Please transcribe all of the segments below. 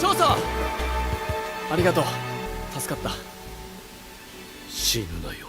調査ありがとう。助かった。死ぬなよ。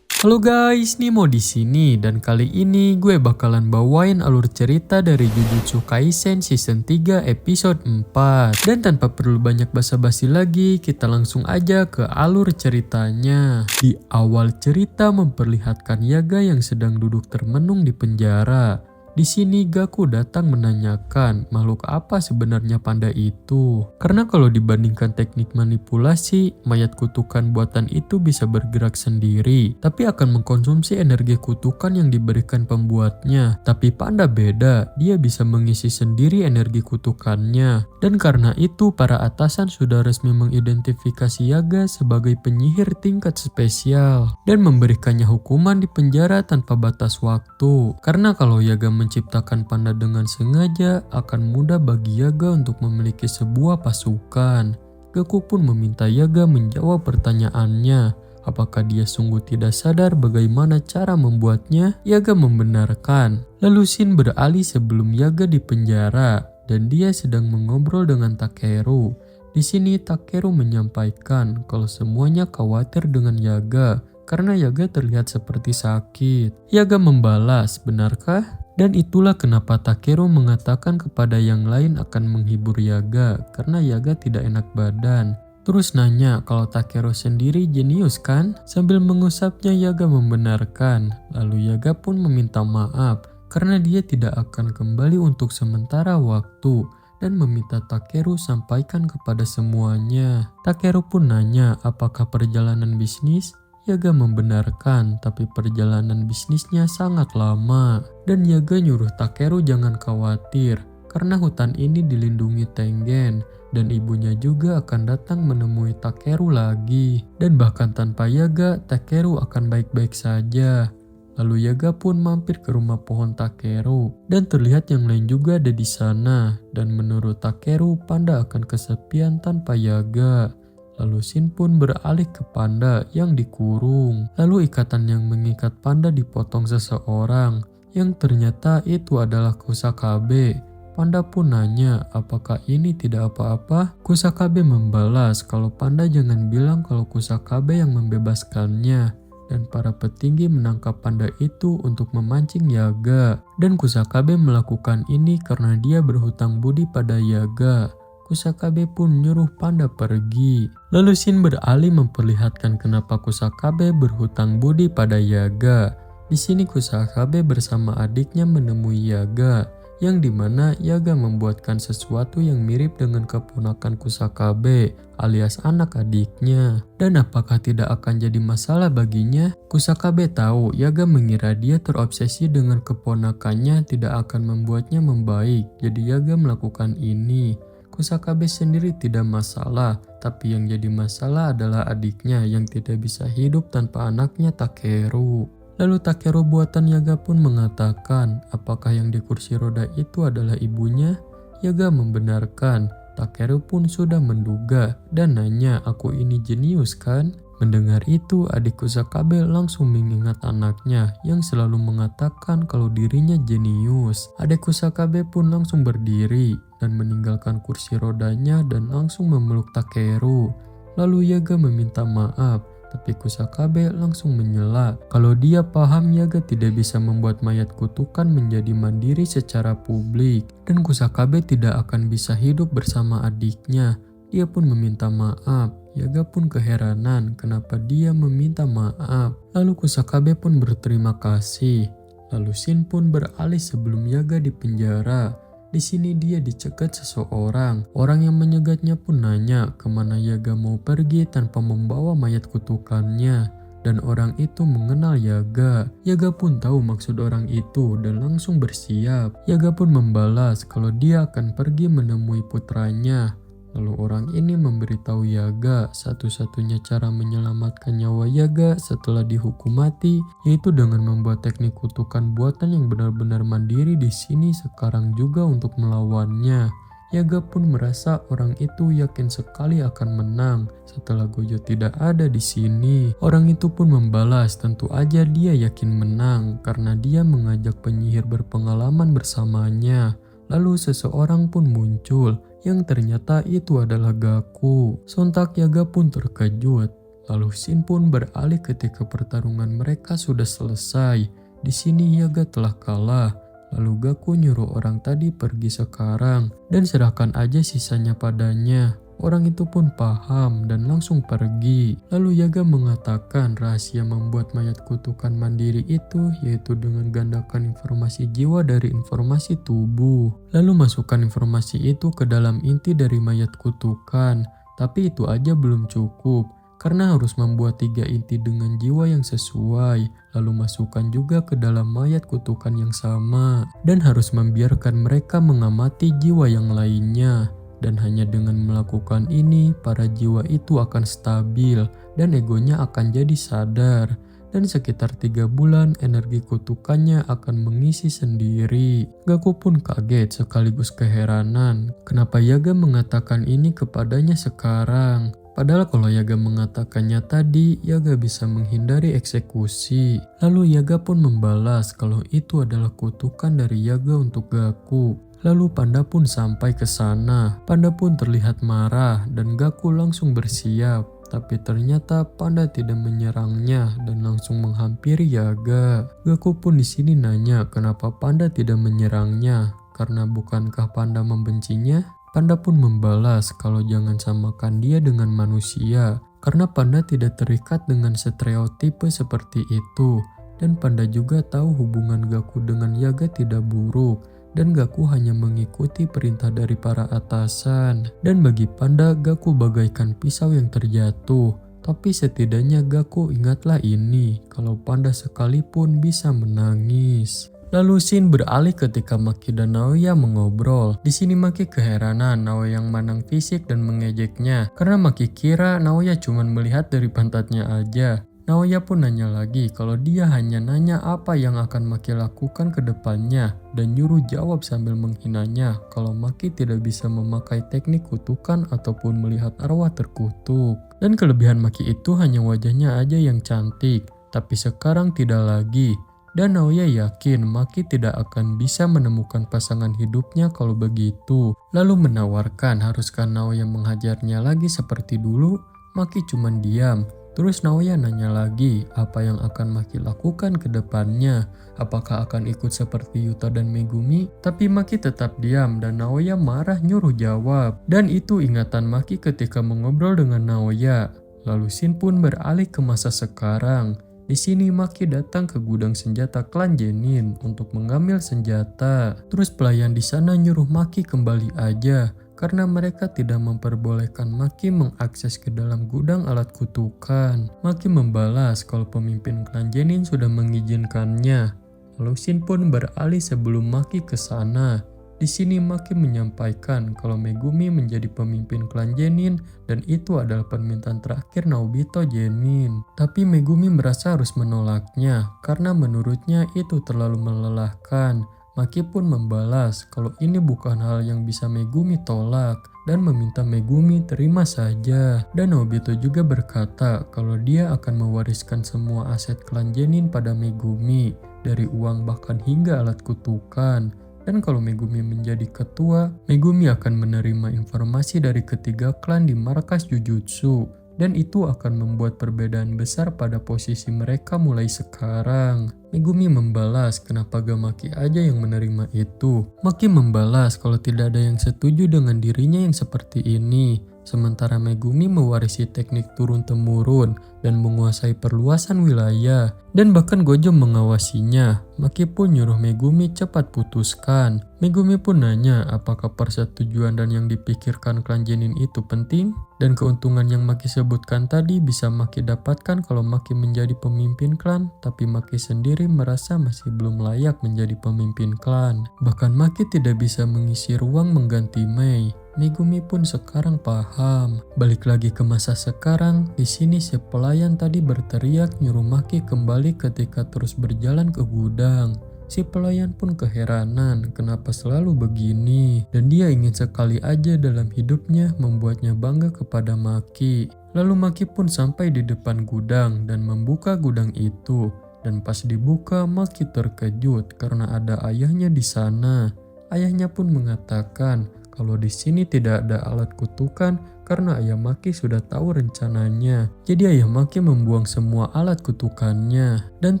Halo guys, Nimo di sini dan kali ini gue bakalan bawain alur cerita dari Jujutsu Kaisen season 3 episode 4. Dan tanpa perlu banyak basa-basi lagi, kita langsung aja ke alur ceritanya. Di awal cerita memperlihatkan Yaga yang sedang duduk termenung di penjara. Di sini Gaku datang menanyakan makhluk apa sebenarnya panda itu. Karena kalau dibandingkan teknik manipulasi, mayat kutukan buatan itu bisa bergerak sendiri, tapi akan mengkonsumsi energi kutukan yang diberikan pembuatnya. Tapi panda beda, dia bisa mengisi sendiri energi kutukannya. Dan karena itu para atasan sudah resmi mengidentifikasi Yaga sebagai penyihir tingkat spesial dan memberikannya hukuman di penjara tanpa batas waktu. Karena kalau Yaga menciptakan panda dengan sengaja, akan mudah bagi Yaga untuk memiliki sebuah pasukan. Gaku pun meminta Yaga menjawab pertanyaannya. Apakah dia sungguh tidak sadar bagaimana cara membuatnya? Yaga membenarkan. Lalu Shin beralih sebelum Yaga di penjara dan dia sedang mengobrol dengan Takeru. Di sini Takeru menyampaikan kalau semuanya khawatir dengan Yaga karena Yaga terlihat seperti sakit. Yaga membalas, benarkah? Dan itulah kenapa Takeru mengatakan kepada yang lain akan menghibur Yaga karena Yaga tidak enak badan. Terus nanya kalau Takeru sendiri jenius kan? Sambil mengusapnya Yaga membenarkan. Lalu Yaga pun meminta maaf karena dia tidak akan kembali untuk sementara waktu dan meminta Takeru sampaikan kepada semuanya. Takeru pun nanya apakah perjalanan bisnis? Yaga membenarkan, tapi perjalanan bisnisnya sangat lama. Dan Yaga nyuruh Takeru jangan khawatir, karena hutan ini dilindungi Tengen. Dan ibunya juga akan datang menemui Takeru lagi. Dan bahkan tanpa Yaga, Takeru akan baik-baik saja. Lalu Yaga pun mampir ke rumah pohon Takeru. Dan terlihat yang lain juga ada di sana. Dan menurut Takeru, panda akan kesepian tanpa Yaga. Lalu Shin pun beralih ke panda yang dikurung. Lalu ikatan yang mengikat panda dipotong seseorang, yang ternyata itu adalah Kusakabe. Panda pun nanya apakah ini tidak apa-apa. Kusakabe membalas kalau panda jangan bilang kalau Kusakabe yang membebaskannya. Dan para petinggi menangkap panda itu untuk memancing Yaga. Dan Kusakabe melakukan ini karena dia berhutang budi pada Yaga. Kusakabe pun nyuruh panda pergi. Lalu Shin beralih memperlihatkan kenapa Kusakabe berhutang budi pada Yaga. Di sini Kusakabe bersama adiknya menemui Yaga, yang dimana Yaga membuatkan sesuatu yang mirip dengan keponakan Kusakabe, alias anak adiknya. Dan apakah tidak akan jadi masalah baginya? Kusakabe tahu Yaga mengira dia terobsesi dengan keponakannya tidak akan membuatnya membaik, jadi Yaga melakukan ini. Kusakabe sendiri tidak masalah, tapi yang jadi masalah adalah adiknya yang tidak bisa hidup tanpa anaknya Takeru. Lalu Takeru buatan Yaga pun mengatakan, apakah yang di kursi roda itu adalah ibunya? Yaga membenarkan. Takeru pun sudah menduga dan nanya, aku ini jenius kan? Mendengar itu, adik Kusakabe langsung mengingat anaknya yang selalu mengatakan kalau dirinya jenius. Adik Kusakabe pun langsung berdiri dan meninggalkan kursi rodanya dan langsung memeluk Takeru. Lalu Yaga meminta maaf, tapi Kusakabe langsung menyela kalau dia paham Yaga tidak bisa membuat mayat kutukan menjadi mandiri secara publik. Dan Kusakabe tidak akan bisa hidup bersama adiknya. Dia pun meminta maaf. Yaga pun keheranan kenapa dia meminta maaf. Lalu Kusakabe pun berterima kasih. Lalu Shin pun beralih sebelum Yaga di penjara. Di sini dia dicegat seseorang. Orang yang menyegatnya pun nanya kemana Yaga mau pergi tanpa membawa mayat kutukannya. Dan orang itu mengenal Yaga. Yaga pun tahu maksud orang itu dan langsung bersiap. Yaga pun membalas kalau dia akan pergi menemui putranya. Lalu orang ini memberitahu Yaga satu-satunya cara menyelamatkan nyawa Yaga setelah dihukum mati yaitu dengan membuat teknik kutukan buatan yang benar-benar mandiri di sini sekarang juga untuk melawannya. Yaga pun merasa orang itu yakin sekali akan menang setelah Gojo tidak ada di sini. Orang itu pun membalas tentu aja dia yakin menang karena dia mengajak penyihir berpengalaman bersamanya. Lalu seseorang pun muncul yang ternyata itu adalah Gaku. Sontak Yaga pun terkejut. Lalu Shin pun beralih ketika pertarungan mereka sudah selesai. Di sini Yaga telah kalah. Lalu Gaku nyuruh orang tadi pergi sekarang dan serahkan aja sisanya padanya. Orang itu pun paham dan langsung pergi. Lalu Yaga mengatakan rahasia membuat mayat kutukan mandiri itu yaitu dengan gandakan informasi jiwa dari informasi tubuh. Lalu masukkan informasi itu ke dalam inti dari mayat kutukan. Tapi itu aja belum cukup, karena harus membuat 3 inti dengan jiwa yang sesuai, lalu masukkan juga ke dalam mayat kutukan yang sama, dan harus membiarkan mereka mengamati jiwa yang lainnya. Dan hanya dengan melakukan ini, para jiwa itu akan stabil, dan egonya akan jadi sadar. Dan sekitar 3 bulan energi kutukannya akan mengisi sendiri. Gaku pun kaget sekaligus keheranan. Kenapa Yaga mengatakan ini kepadanya sekarang? Padahal kalau Yaga mengatakannya tadi, Yaga bisa menghindari eksekusi. Lalu Yaga pun membalas kalau itu adalah kutukan dari Yaga untuk Gaku. Lalu Panda pun sampai ke sana. Panda pun terlihat marah dan Gaku langsung bersiap. Tapi ternyata Panda tidak menyerangnya dan langsung menghampiri Yaga. Gaku pun di sini nanya kenapa Panda tidak menyerangnya. Karena bukankah Panda membencinya? Panda pun membalas kalau jangan samakan dia dengan manusia, karena Panda tidak terikat dengan stereotipe seperti itu. Dan Panda juga tahu hubungan Gaku dengan Yaga tidak buruk, dan Gaku hanya mengikuti perintah dari para atasan. Dan bagi Panda, Gaku bagaikan pisau yang terjatuh. Tapi setidaknya Gaku ingatlah ini, kalau Panda sekalipun bisa menangis. Lalu Shin beralih ketika Maki dan Naoya mengobrol. Di sini Maki keheranan Naoya yang menang fisik dan mengejeknya, karena Maki kira Naoya cuma melihat dari pantatnya aja. Naoya pun nanya lagi kalau dia hanya nanya apa yang akan Maki lakukan ke depannya dan nyuruh jawab sambil menghinanya kalau Maki tidak bisa memakai teknik kutukan ataupun melihat arwah terkutuk. Dan kelebihan Maki itu hanya wajahnya aja yang cantik, tapi sekarang tidak lagi. Dan Naoya yakin Maki tidak akan bisa menemukan pasangan hidupnya kalau begitu. Lalu menawarkan haruskah Naoya menghajarnya lagi seperti dulu? Maki cuma diam. Terus Naoya nanya lagi apa yang akan Maki lakukan ke depannya. Apakah akan ikut seperti Yuta dan Megumi? Tapi Maki tetap diam dan Naoya marah nyuruh jawab. Dan itu ingatan Maki ketika mengobrol dengan Naoya. Lalu Shin pun beralih ke masa sekarang. Di sini Maki datang ke gudang senjata klan Genin untuk mengambil senjata. Terus pelayan di sana nyuruh Maki kembali aja karena mereka tidak memperbolehkan Maki mengakses ke dalam gudang alat kutukan. Maki membalas kalau pemimpin klan Genin sudah mengizinkannya. Lalu Shin pun beralih sebelum Maki ke sana. Di sini Maki menyampaikan kalau Megumi menjadi pemimpin klan Genin dan itu adalah permintaan terakhir Naobito Genin. Tapi Megumi merasa harus menolaknya karena menurutnya itu terlalu melelahkan. Maki pun membalas kalau ini bukan hal yang bisa Megumi tolak dan meminta Megumi terima saja. Dan Naobito juga berkata kalau dia akan mewariskan semua aset klan Genin pada Megumi, dari uang bahkan hingga alat kutukan. Dan kalau Megumi menjadi ketua, Megumi akan menerima informasi dari ketiga klan di markas Jujutsu. Dan itu akan membuat perbedaan besar pada posisi mereka mulai sekarang. Megumi membalas kenapa gak Maki aja yang menerima itu. Maki membalas kalau tidak ada yang setuju dengan dirinya yang seperti ini. Sementara Megumi mewarisi teknik turun-temurun dan menguasai perluasan wilayah. Dan bahkan Gojo mengawasinya. Maki pun nyuruh Megumi cepat putuskan. Megumi pun nanya apakah persetujuan dan yang dipikirkan klan Genin itu penting. Dan keuntungan yang Maki sebutkan tadi bisa Maki dapatkan kalau Maki menjadi pemimpin klan. Tapi Maki sendiri merasa masih belum layak menjadi pemimpin klan. Bahkan Maki tidak bisa mengisi ruang mengganti Mei. Megumi pun sekarang paham. Balik lagi ke masa sekarang, di sini si pelayan tadi berteriak nyuruh Maki kembali ketika terus berjalan ke gudang. Si pelayan pun keheranan kenapa selalu begini dan dia ingin sekali aja dalam hidupnya membuatnya bangga kepada Maki. Lalu Maki pun sampai di depan gudang dan membuka gudang itu. Dan pas dibuka Maki terkejut karena ada ayahnya di sana. Ayahnya pun mengatakan kalau di sini tidak ada alat kutukan karena Ayah Maki sudah tahu rencananya. Jadi Ayah Maki membuang semua alat kutukannya dan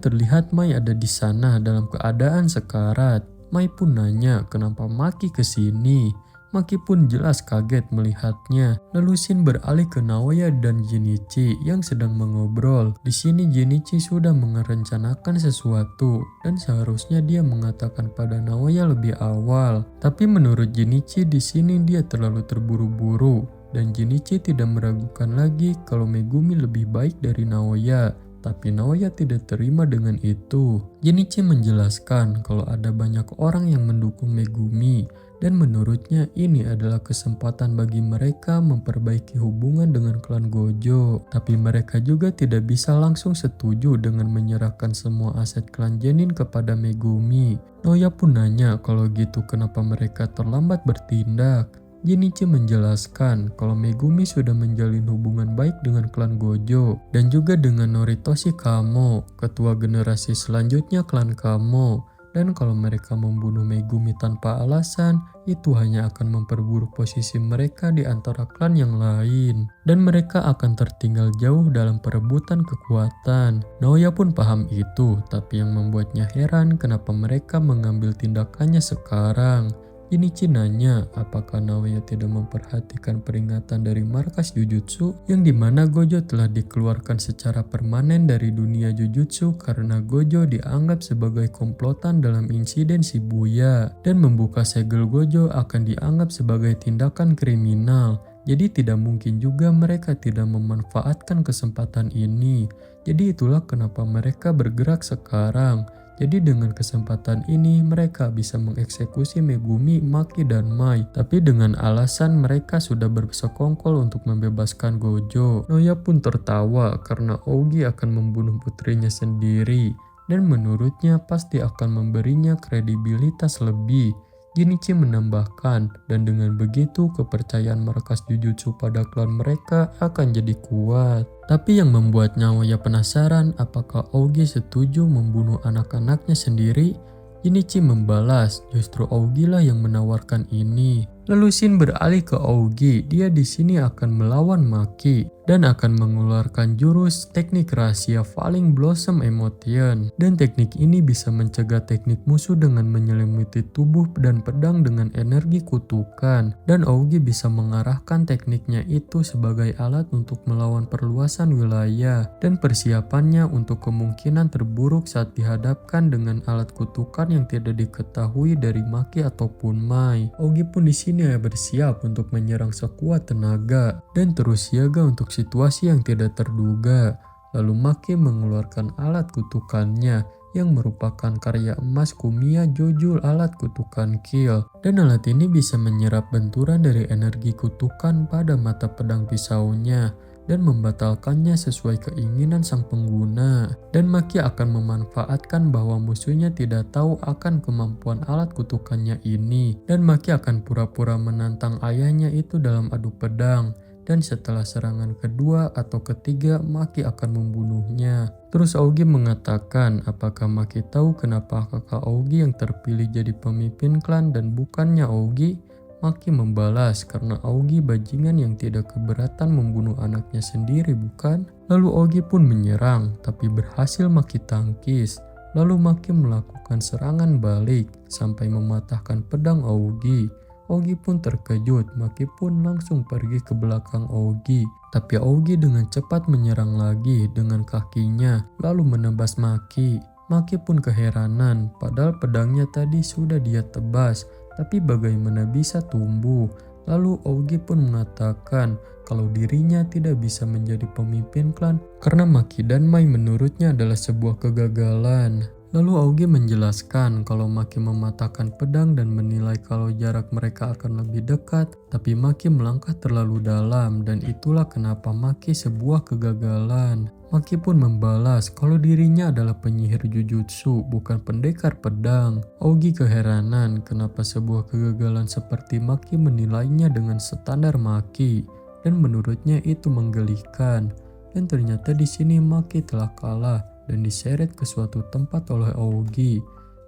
terlihat Mai ada di sana dalam keadaan sekarat. Mai pun nanya kenapa Maki kesini. Maki pun jelas kaget melihatnya. Lalu Shin beralih ke Naoya dan Jinichi yang sedang mengobrol. Di sini Jinichi sudah merencanakan sesuatu dan seharusnya dia mengatakan pada Naoya lebih awal. Tapi menurut Jinichi di sini dia terlalu terburu-buru dan Jinichi tidak meragukan lagi kalau Megumi lebih baik dari Naoya. Tapi Naoya tidak terima dengan itu. Jinichi menjelaskan kalau ada banyak orang yang mendukung Megumi dan menurutnya ini adalah kesempatan bagi mereka memperbaiki hubungan dengan klan Gojo. Tapi mereka juga tidak bisa langsung setuju dengan menyerahkan semua aset klan Genin kepada Megumi. Naoya pun nanya kalau gitu kenapa mereka terlambat bertindak. Jinichi menjelaskan kalau Megumi sudah menjalin hubungan baik dengan klan Gojo dan juga dengan Noritoshi Kamo, ketua generasi selanjutnya klan Kamo. Dan kalau mereka membunuh Megumi tanpa alasan, itu hanya akan memperburuk posisi mereka di antara klan yang lain. Dan mereka akan tertinggal jauh dalam perebutan kekuatan. Naoya pun paham itu, tapi yang membuatnya heran kenapa mereka mengambil tindakannya sekarang. Jinichi nanya apakah Naoya tidak memperhatikan peringatan dari markas Jujutsu yang dimana Gojo telah dikeluarkan secara permanen dari dunia Jujutsu karena Gojo dianggap sebagai komplotan dalam insiden Shibuya dan membuka segel Gojo akan dianggap sebagai tindakan kriminal. Jadi tidak mungkin juga mereka tidak memanfaatkan kesempatan ini. Jadi itulah kenapa mereka bergerak sekarang. Jadi dengan kesempatan ini mereka bisa mengeksekusi Megumi, Maki, dan Mai. Tapi dengan alasan mereka sudah bersekongkol untuk membebaskan Gojo. Naoya pun tertawa karena Ougi akan membunuh putrinya sendiri. Dan menurutnya pasti akan memberinya kredibilitas lebih. Jinichi menambahkan, dan dengan begitu kepercayaan markas Jujutsu pada klan mereka akan jadi kuat. Tapi yang membuat Naoya penasaran apakah Ougi setuju membunuh anak-anaknya sendiri? Jinichi membalas, justru Ougi lah yang menawarkan ini. Lalu Shin beralih ke Ougi, dia di sini akan melawan Maki dan akan mengeluarkan jurus teknik rahasia Falling Blossom Emotion. Dan teknik ini bisa mencegah teknik musuh dengan menyelimuti tubuh dan pedang dengan energi kutukan. Dan Ougi bisa mengarahkan tekniknya itu sebagai alat untuk melawan perluasan wilayah dan persiapannya untuk kemungkinan terburuk saat dihadapkan dengan alat kutukan yang tidak diketahui dari Maki ataupun Mai. Ougi pun di sini bersiap untuk menyerang sekuat tenaga dan terus siaga untuk situasi yang tidak terduga. Lalu Maki mengeluarkan alat kutukannya yang merupakan karya emas Kumiya Jojo alat kutukan Kill. Dan alat ini bisa menyerap benturan dari energi kutukan pada mata pedang pisaunya dan membatalkannya sesuai keinginan sang pengguna. Dan Maki akan memanfaatkan bahwa musuhnya tidak tahu akan kemampuan alat kutukannya ini. Dan Maki akan pura-pura menantang ayahnya itu dalam adu pedang. Dan setelah serangan kedua atau ketiga, Maki akan membunuhnya. Terus Ougi mengatakan apakah Maki tahu kenapa kakak Ougi yang terpilih jadi pemimpin klan dan bukannya Ougi? Maki membalas karena Ougi bajingan yang tidak keberatan membunuh anaknya sendiri, bukan? Lalu Ougi pun menyerang, tapi berhasil Maki tangkis. Lalu Maki melakukan serangan balik sampai mematahkan pedang Ougi. Ougi pun terkejut, Maki pun langsung pergi ke belakang Ougi. Tapi Ougi dengan cepat menyerang lagi dengan kakinya, lalu menebas Maki. Maki pun keheranan, padahal pedangnya tadi sudah dia tebas. Tapi bagaimana bisa tumbuh? Lalu Ougi pun mengatakan kalau dirinya tidak bisa menjadi pemimpin klan karena Maki dan Mai menurutnya adalah sebuah kegagalan. Lalu Ougi menjelaskan kalau Maki mematahkan pedang dan menilai kalau jarak mereka akan lebih dekat, tapi Maki melangkah terlalu dalam dan itulah kenapa Maki sebuah kegagalan. Maki pun membalas kalau dirinya adalah penyihir Jujutsu, bukan pendekar pedang. Ougi keheranan kenapa sebuah kegagalan seperti Maki menilainya dengan standar Maki, dan menurutnya itu menggelikan. Dan ternyata di sini Maki telah kalah dan diseret ke suatu tempat oleh Ougi.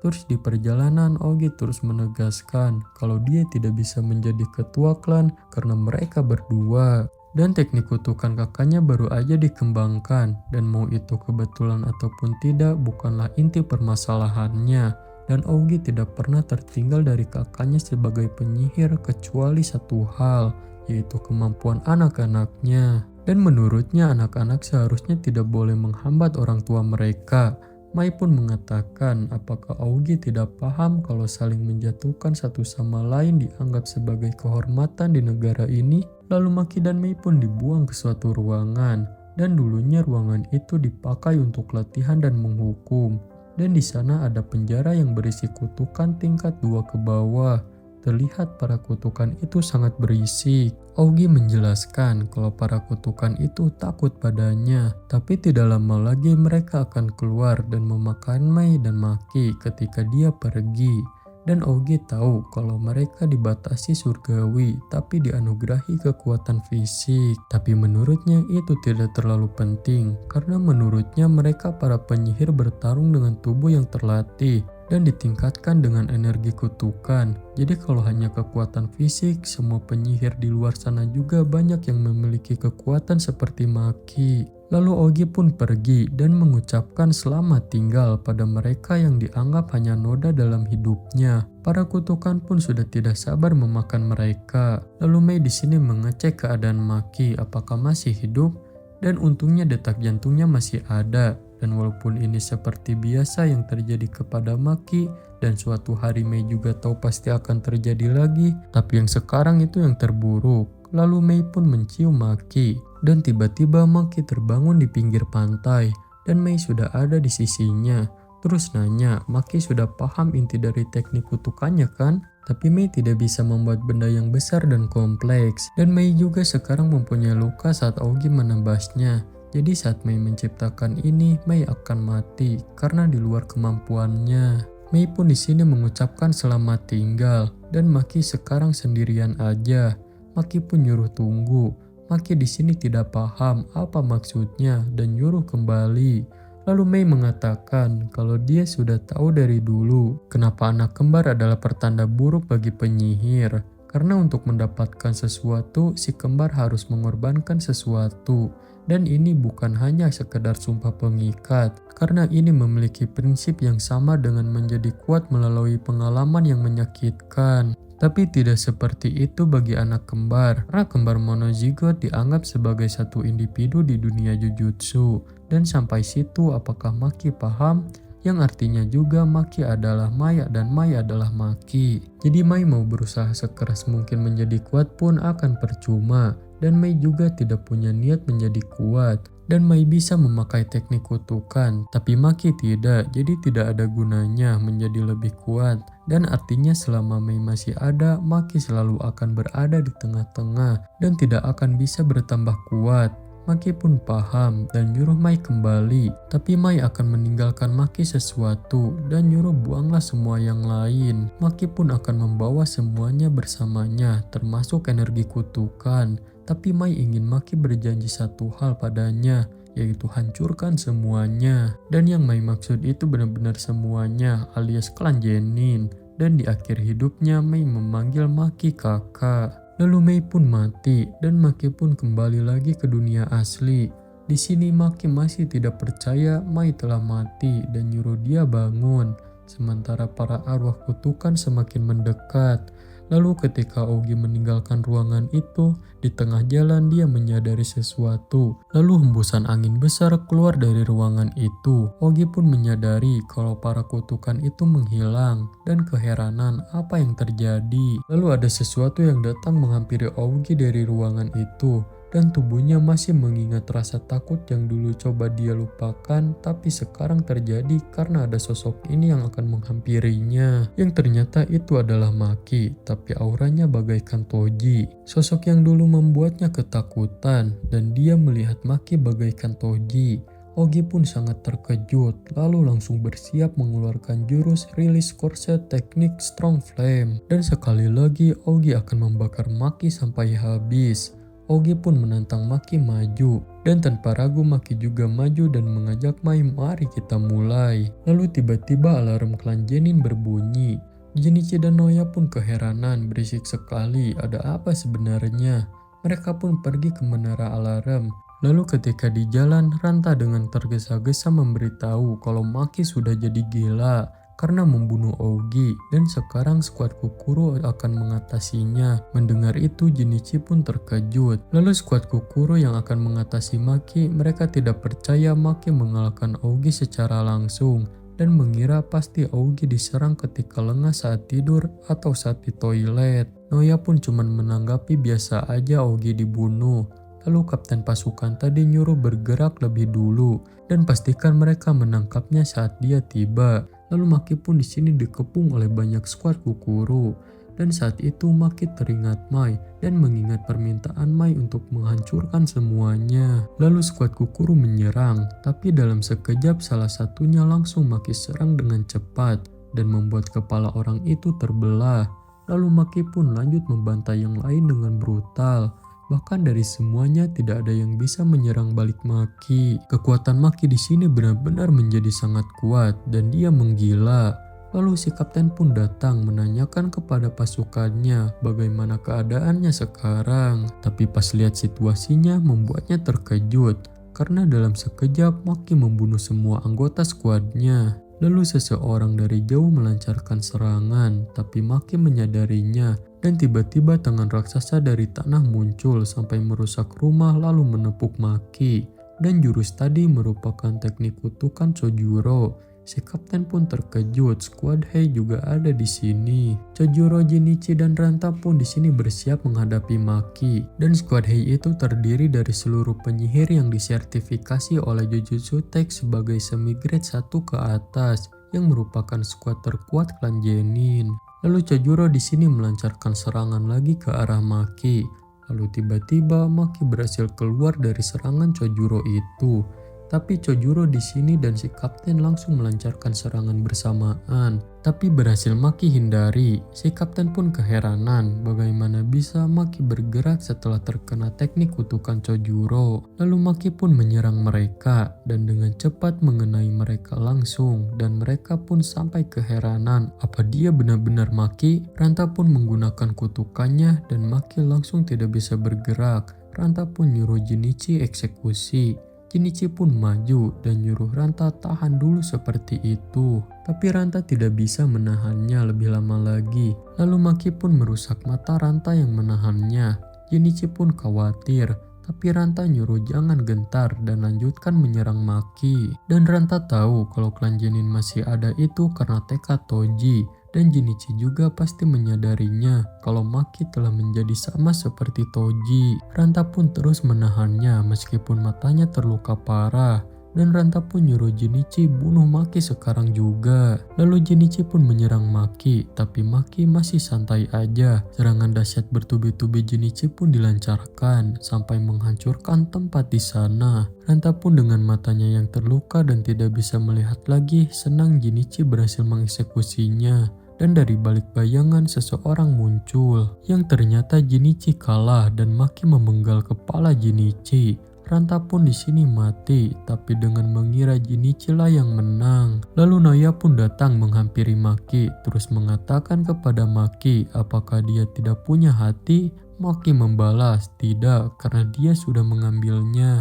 Terus di perjalanan Aogi terus menegaskan kalau dia tidak bisa menjadi ketua klan karena mereka berdua. Dan teknik kutukan kakaknya baru aja dikembangkan dan mau itu kebetulan ataupun tidak bukanlah inti permasalahannya. Dan Aogi tidak pernah tertinggal dari kakaknya sebagai penyihir kecuali satu hal, yaitu kemampuan anak-anaknya. Dan menurutnya anak-anak seharusnya tidak boleh menghambat orang tua mereka. Mai pun mengatakan apakah Aogi tidak paham kalau saling menjatuhkan satu sama lain dianggap sebagai kehormatan di negara ini. Lalu Maki dan Mei pun dibuang ke suatu ruangan. Dan dulunya ruangan itu dipakai untuk latihan dan menghukum. Dan di sana ada penjara yang berisi kutukan tingkat 2 ke bawah. Terlihat para kutukan itu sangat berisik. Aogi menjelaskan kalau para kutukan itu takut padanya. Tapi tidak lama lagi mereka akan keluar dan memakan Mei dan Maki ketika dia pergi. Dan Aogi tahu kalau mereka dibatasi surgawi tapi dianugerahi kekuatan fisik. Tapi menurutnya itu tidak terlalu penting karena menurutnya mereka para penyihir bertarung dengan tubuh yang terlatih dan ditingkatkan dengan energi kutukan. Jadi kalau hanya kekuatan fisik, semua penyihir di luar sana juga banyak yang memiliki kekuatan seperti Maki. Lalu Aogi pun pergi dan mengucapkan selamat tinggal pada mereka yang dianggap hanya noda dalam hidupnya. Para kutukan pun sudah tidak sabar memakan mereka. Lalu Mei di sini mengecek keadaan Maki apakah masih hidup, dan untungnya detak jantungnya masih ada. Dan walaupun ini seperti biasa yang terjadi kepada Maki dan suatu hari Mei juga tahu pasti akan terjadi lagi, tapi yang sekarang itu yang terburuk. Lalu Mei pun mencium Maki dan tiba-tiba Maki terbangun di pinggir pantai dan Mei sudah ada di sisinya. Terus nanya, Maki sudah paham inti dari teknik kutukannya kan? Tapi Mei tidak bisa membuat benda yang besar dan kompleks. Dan Mei juga sekarang mempunyai luka saat Aogi menebasnya. Jadi saat Mei menciptakan ini, Mei akan mati karena di luar kemampuannya. Mei pun di sini mengucapkan selamat tinggal dan Maki sekarang sendirian aja. Maki pun nyuruh tunggu. Maki di sini tidak paham apa maksudnya dan nyuruh kembali. Lalu Mei mengatakan kalau dia sudah tahu dari dulu kenapa anak kembar adalah pertanda buruk bagi penyihir. Karena untuk mendapatkan sesuatu, si kembar harus mengorbankan sesuatu. Dan ini bukan hanya sekedar sumpah pengikat, karena ini memiliki prinsip yang sama dengan menjadi kuat melalui pengalaman yang menyakitkan. Tapi tidak seperti itu bagi anak kembar, karena kembar monozigot dianggap sebagai satu individu di dunia jujutsu. Dan sampai situ apakah Maki paham? Yang artinya juga Maki adalah Mai dan Mai adalah Maki. Jadi Mai mau berusaha sekeras mungkin menjadi kuat pun akan percuma. Dan Mei juga tidak punya niat menjadi kuat. Dan Mei bisa memakai teknik kutukan, tapi Maki tidak, jadi tidak ada gunanya menjadi lebih kuat. Dan artinya selama Mei masih ada, Maki selalu akan berada di tengah-tengah dan tidak akan bisa bertambah kuat. Maki pun paham dan nyuruh Mai kembali, tapi Mai akan meninggalkan Maki sesuatu dan nyuruh buanglah semua yang lain. Maki pun akan membawa semuanya bersamanya, termasuk energi kutukan. Tapi Mai ingin Maki berjanji satu hal padanya, yaitu hancurkan semuanya. Dan yang Mai maksud itu benar-benar semuanya, alias klan Genin. Dan di akhir hidupnya Mei memanggil Maki kakak. Lalu Mei pun mati dan Maki pun kembali lagi ke dunia asli. Di sini Maki masih tidak percaya Mai telah mati dan nyuruh dia bangun. Sementara para arwah kutukan semakin mendekat. Lalu ketika Aogi meninggalkan ruangan itu, di tengah jalan dia menyadari sesuatu. Lalu hembusan angin besar keluar dari ruangan itu. Aogi pun menyadari kalau para kutukan itu menghilang dan keheranan apa yang terjadi. Lalu ada sesuatu yang datang menghampiri Aogi dari ruangan itu. Dan tubuhnya masih mengingat rasa takut yang dulu coba dia lupakan, tapi sekarang terjadi karena ada sosok ini yang akan menghampirinya. Yang ternyata itu adalah Maki, tapi auranya bagaikan Toji. Sosok yang dulu membuatnya ketakutan, dan dia melihat Maki bagaikan Toji. Aogi pun sangat terkejut, lalu langsung bersiap mengeluarkan jurus rilis korset teknik Strong Flame. Dan sekali lagi Aogi akan membakar Maki sampai habis. Ogi pun menantang Maki maju. Dan tanpa ragu Maki juga maju dan mengajak Mai, mari kita mulai. Lalu tiba-tiba alarm klan Genin berbunyi. Jinichi dan Noya pun keheranan, berisik sekali, ada apa sebenarnya? Mereka pun pergi ke menara alarm. Lalu ketika di jalan, Ranta dengan tergesa-gesa memberitahu kalau Maki sudah jadi gila karena membunuh Ogi dan sekarang skuad Kukuro akan mengatasinya. Mendengar itu Jinichi pun terkejut. Lalu skuad Kukuro yang akan mengatasi Maki, mereka tidak percaya Maki mengalahkan Ogi secara langsung dan mengira pasti Ogi diserang ketika lengah saat tidur atau saat di toilet. Noya pun cuma menanggapi biasa aja Ogi dibunuh. Lalu kapten pasukan tadi nyuruh bergerak lebih dulu dan pastikan mereka menangkapnya saat dia tiba. Lalu Maki pun di sini dikepung oleh banyak skuad Kukuro. Dan saat itu Maki teringat Mai dan mengingat permintaan Mai untuk menghancurkan semuanya. Lalu skuad Kukuro menyerang, tapi dalam sekejap salah satunya langsung Maki serang dengan cepat dan membuat kepala orang itu terbelah. Lalu Maki pun lanjut membantai yang lain dengan brutal. Bahkan dari semuanya tidak ada yang bisa menyerang balik Maki. Kekuatan Maki di sini benar-benar menjadi sangat kuat dan dia menggila. Lalu si kapten pun datang menanyakan kepada pasukannya bagaimana keadaannya sekarang. Tapi pas lihat situasinya membuatnya terkejut karena dalam sekejap Maki membunuh semua anggota skuadnya. Lalu seseorang dari jauh melancarkan serangan, tapi Maki menyadarinya dan tiba-tiba tangan raksasa dari tanah muncul sampai merusak rumah lalu menepuk Maki. Dan jurus tadi merupakan teknik kutukan Chojuro. Si kapten pun terkejut, skuad Hei juga ada di sini. Chojuro, Jinichi, dan Ranta pun di sini bersiap menghadapi Maki. Dan skuad Hei itu terdiri dari seluruh penyihir yang disertifikasi oleh Jujutsu Tech sebagai semi grade 1 ke atas, yang merupakan skuad terkuat klan Genin. Lalu Chojuro di sini melancarkan serangan lagi ke arah Maki. Lalu tiba-tiba Maki berhasil keluar dari serangan Chojuro itu. Tapi Chojuro di sini dan si kapten langsung melancarkan serangan bersamaan. Tapi berhasil Maki hindari. Si kapten pun keheranan bagaimana bisa Maki bergerak setelah terkena teknik kutukan Chojuro. Lalu Maki pun menyerang mereka dan dengan cepat mengenai mereka langsung. Dan mereka pun sampai keheranan. Apa dia benar-benar Maki? Ranta pun menggunakan kutukannya dan Maki langsung tidak bisa bergerak. Ranta pun nyuruh Jinichi eksekusi. Jinichi pun maju dan nyuruh Ranta tahan dulu seperti itu. Tapi Ranta tidak bisa menahannya lebih lama lagi. Lalu Maki pun merusak mata Ranta yang menahannya. Jinichi pun khawatir. Tapi Ranta nyuruh jangan gentar dan lanjutkan menyerang Maki. Dan Ranta tahu kalau klan Genin masih ada itu karena tekad Toji. Dan Jinichi juga pasti menyadarinya kalau Maki telah menjadi sama seperti Toji. Ranta pun terus menahannya meskipun matanya terluka parah. Dan Ranta pun nyuruh Jinichi bunuh Maki sekarang juga. Lalu Jinichi pun menyerang Maki, tapi Maki masih santai aja. Serangan dahsyat bertubi-tubi Jinichi pun dilancarkan sampai menghancurkan tempat di sana. Ranta pun dengan matanya yang terluka dan tidak bisa melihat lagi, senang Jinichi berhasil mengeksekusinya. Dan dari balik bayangan seseorang muncul yang ternyata Jinichi kalah dan Maki memenggal kepala Jinichi. Ranta pun di sini mati, tapi dengan mengira Jinichi lah yang menang. Lalu Noya pun datang menghampiri Maki, terus mengatakan kepada Maki apakah dia tidak punya hati. Maki membalas, tidak, karena dia sudah mengambilnya.